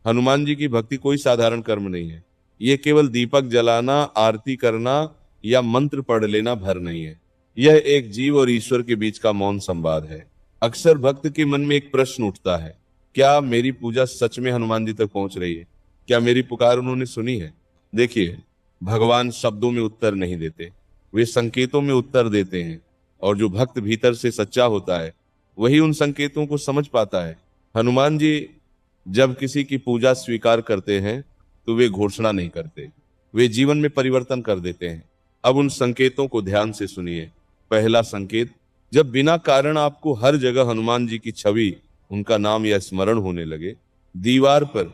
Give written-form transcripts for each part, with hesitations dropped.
हनुमान जी की भक्ति कोई साधारण कर्म नहीं है। ये केवल दीपक जलाना, आरती करना या मंत्र पढ़ लेना भर नहीं है। यह एक जीव और ईश्वर के बीच का मौन संवाद है। अक्सर भक्त के मन में एक प्रश्न उठता है, क्या मेरी पूजा सच में हनुमान जी तक पहुंच रही है? क्या मेरी पुकार उन्होंने सुनी है? देखिए, भगवान शब्दों में उत्तर नहीं देते, वे संकेतों में उत्तर देते हैं। और जो भक्त भीतर से सच्चा होता है वही उन संकेतों को समझ पाता है। हनुमान जी जब किसी की पूजा स्वीकार करते हैं तो वे घोषणा नहीं करते, वे जीवन में परिवर्तन कर देते हैं। अब उन संकेतों को ध्यान से सुनिए। पहला संकेत, जब बिना कारण आपको हर जगह हनुमान जी की छवि, उनका नाम या स्मरण होने लगे, दीवार पर,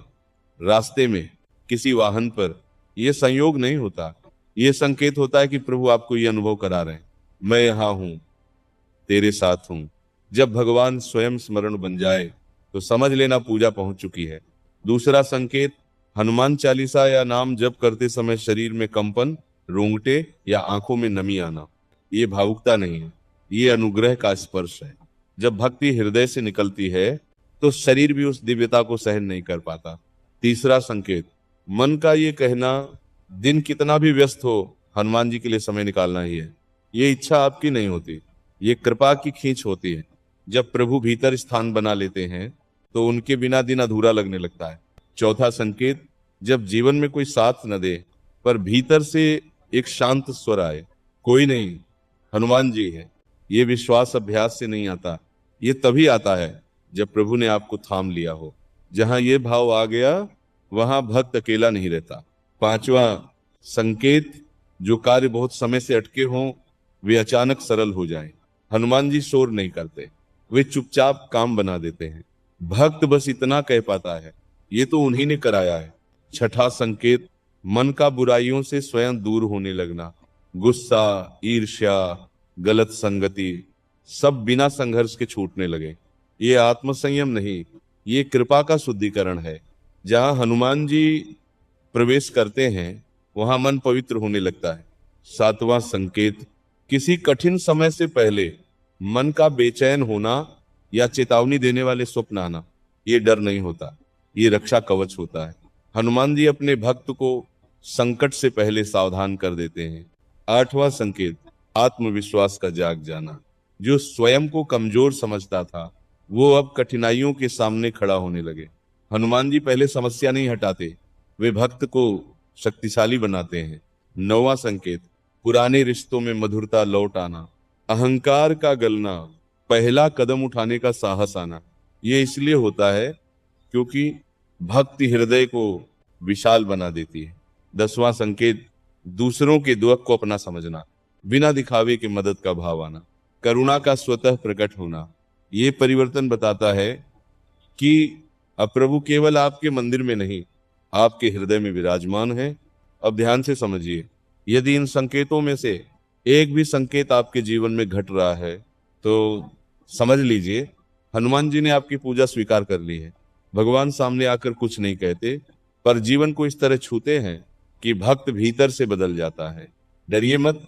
रास्ते में, किसी वाहन पर, यह संयोग नहीं होता, यह संकेत होता है कि प्रभु आपको यह अनुभव करा रहे हैं, मैं यहां हूं, तेरे साथ हूं। जब भगवान स्वयं स्मरण बन जाए तो समझ लेना पूजा पहुंच चुकी है। दूसरा संकेत, हनुमान चालीसा या नाम जप करते समय शरीर में कंपन, रोंगटे या आंखों में नमी आना, ये भावुकता नहीं है, ये अनुग्रह का स्पर्श है। जब भक्ति हृदय से निकलती है तो शरीर भी उस दिव्यता को सहन नहीं कर पाता। तीसरा संकेत, मन का ये कहना, दिन कितना भी व्यस्त हो, हनुमान जी के लिए समय निकालना ही है। ये इच्छा आपकी नहीं होती, ये कृपा की खींच होती है। जब प्रभु भीतर स्थान बना लेते हैं तो उनके बिना दिन अधूरा लगने लगता है। चौथा संकेत, जब जीवन में कोई साथ न दे पर भीतर से एक शांत स्वर आए, कोई नहीं, हनुमान जी है। ये विश्वास अभ्यास से नहीं आता, ये तभी आता है जब प्रभु ने आपको थाम लिया हो। जहां ये भाव आ गया वहां भक्त अकेला नहीं रहता। पांचवा संकेत, जो कार्य बहुत समय से अटके हों वे अचानक सरल हो जाएं। हनुमान जी शोर नहीं करते, वे चुपचाप काम बना देते हैं। भक्त बस इतना कह पाता है, ये तो उन्हीं ने कराया है। छठा संकेत, मन का बुराइयों से स्वयं दूर होने लगना, गुस्सा, ईर्ष्या, गलत संगति, सब बिना संघर्ष के छूटने लगे। ये आत्मसंयम नहीं, ये कृपा का शुद्धिकरण है। जहां हनुमान जी प्रवेश करते हैं वहां मन पवित्र होने लगता है। सातवां संकेत, किसी कठिन समय से पहले मन का बेचैन होना या चेतावनी देने वाले स्वप्न आना, ये डर नहीं होता, ये रक्षा कवच होता है। हनुमान जी अपने भक्त को संकट से पहले सावधान कर देते हैं। आठवां संकेत, आत्मविश्वास का जाग जाना। जो स्वयं को कमजोर समझता था वो अब कठिनाइयों के सामने खड़ा होने लगे। हनुमान जी पहले समस्या नहीं हटाते, वे भक्त को शक्तिशाली बनाते हैं। नौवां संकेत, पुराने रिश्तों में मधुरता लौट आना, अहंकार का गलना, पहला कदम उठाने का साहस आना। ये इसलिए होता है क्योंकि भक्ति हृदय को विशाल बना देती है। 10वां संकेत, दूसरों के दुख को अपना समझना, बिना दिखावे के मदद का भाव आना, करुणा का स्वतः प्रकट होना। ये परिवर्तन बताता है कि अब प्रभु केवल आपके मंदिर में नहीं, आपके हृदय में विराजमान है। अब ध्यान से समझिए, यदि इन संकेतों में से एक भी संकेत आपके जीवन में घट रहा है तो समझ लीजिए हनुमान जी ने आपकी पूजा स्वीकार कर ली है। भगवान सामने आकर कुछ नहीं कहते, पर जीवन को इस तरह छूते हैं कि भक्त भीतर से बदल जाता है। डरिए मत,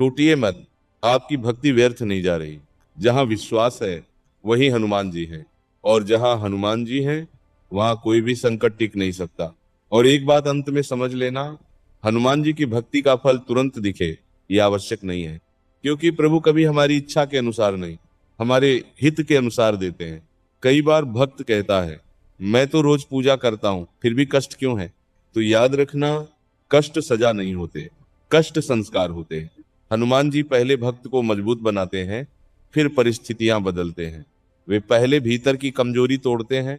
टूटिए मत, आपकी भक्ति व्यर्थ नहीं जा रही। जहां विश्वास है वही हनुमान जी है, और जहां हनुमान जी हैं वहां कोई भी संकट टिक नहीं सकता। और एक बात अंत में समझ लेना, हनुमान जी की भक्ति का फल तुरंत दिखे ये आवश्यक नहीं है, क्योंकि प्रभु कभी हमारी इच्छा के अनुसार नहीं, हमारे हित के अनुसार देते हैं। कई बार भक्त कहता है, मैं तो रोज पूजा करता हूं फिर भी कष्ट क्यों है? तो याद रखना, कष्ट सजा नहीं होते, कष्ट संस्कार होते हैं। हनुमान जी पहले भक्त को मजबूत बनाते हैं, फिर परिस्थितियां बदलते हैं। वे पहले भीतर की कमजोरी तोड़ते हैं,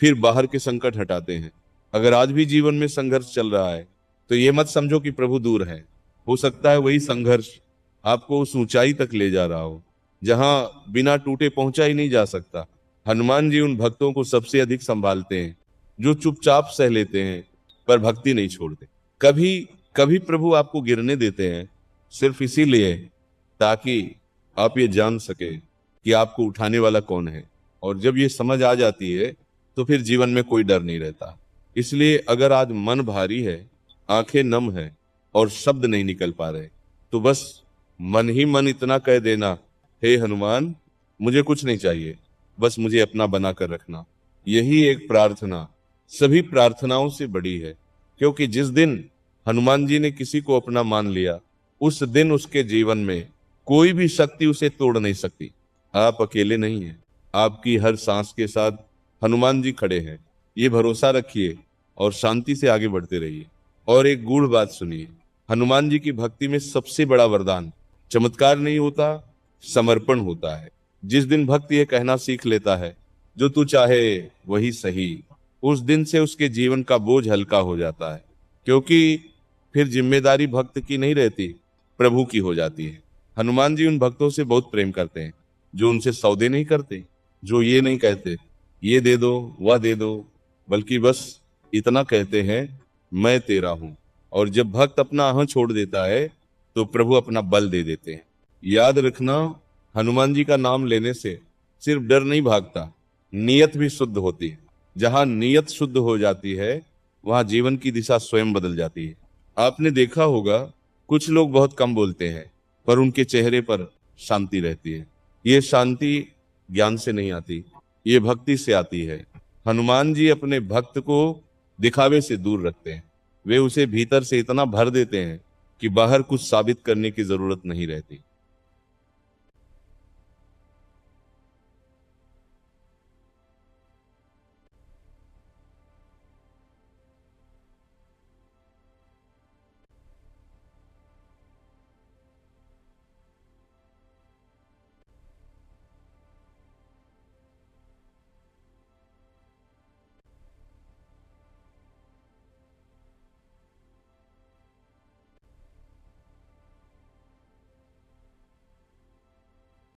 फिर बाहर के संकट हटाते हैं। अगर आज भी जीवन में संघर्ष चल रहा है तो ये मत समझो कि प्रभु दूर है। हो सकता है वही संघर्ष आपको उस ऊंचाई तक ले जा रहा हो जहां बिना टूटे पहुंचा ही नहीं जा सकता। हनुमान जी उन भक्तों को सबसे अधिक संभालते हैं जो चुपचाप सह लेते हैं पर भक्ति नहीं छोड़ते। कभी कभी प्रभु आपको गिरने देते हैं सिर्फ इसीलिए ताकि आप ये जान सके कि आपको उठाने वाला कौन है। और जब ये समझ आ जाती है तो फिर जीवन में कोई डर नहीं रहता। इसलिए अगर आज मन भारी है, आंखें नम है और शब्द नहीं निकल पा रहे, तो बस मन ही मन इतना कह देना, हे हनुमान, मुझे कुछ नहीं चाहिए, बस मुझे अपना बना कर रखना। यही एक प्रार्थना सभी प्रार्थनाओं से बड़ी है, क्योंकि जिस दिन हनुमान जी ने किसी को अपना मान लिया, उस दिन उसके जीवन में कोई भी शक्ति उसे तोड़ नहीं सकती। आप अकेले नहीं हैं, आपकी हर सांस के साथ हनुमान जी खड़े हैं। ये भरोसा रखिए और शांति से आगे बढ़ते रहिए। और एक गूढ़ बात सुनिए, हनुमान जी की भक्ति में सबसे बड़ा वरदान चमत्कार नहीं होता, समर्पण होता है। जिस दिन भक्त ये कहना सीख लेता है, जो तू चाहे वही सही, उस दिन से उसके जीवन का बोझ हल्का हो जाता है, क्योंकि फिर जिम्मेदारी भक्त की नहीं रहती, प्रभु की हो जाती है। हनुमान जी उन भक्तों से बहुत प्रेम करते हैं जो उनसे सौदे नहीं करते, जो ये नहीं कहते ये दे दो वह दे दो, बल्कि बस इतना कहते हैं, मैं तेरा हूं। और जब भक्त अपना अहं छोड़ देता है तो प्रभु अपना बल दे देते हैं। याद रखना, हनुमान जी का नाम लेने से सिर्फ डर नहीं भागता, नीयत भी शुद्ध होती है। जहां नीयत शुद्ध हो जाती है, वहां जीवन की दिशा स्वयं बदल जाती है। आपने देखा होगा, कुछ लोग बहुत कम बोलते हैं पर उनके चेहरे पर शांति रहती है। ये शांति ज्ञान से नहीं आती, ये भक्ति से आती है। हनुमान जी अपने भक्त को दिखावे से दूर रखते हैं। वे उसे भीतर से इतना भर देते हैं कि बाहर कुछ साबित करने की जरूरत नहीं रहती।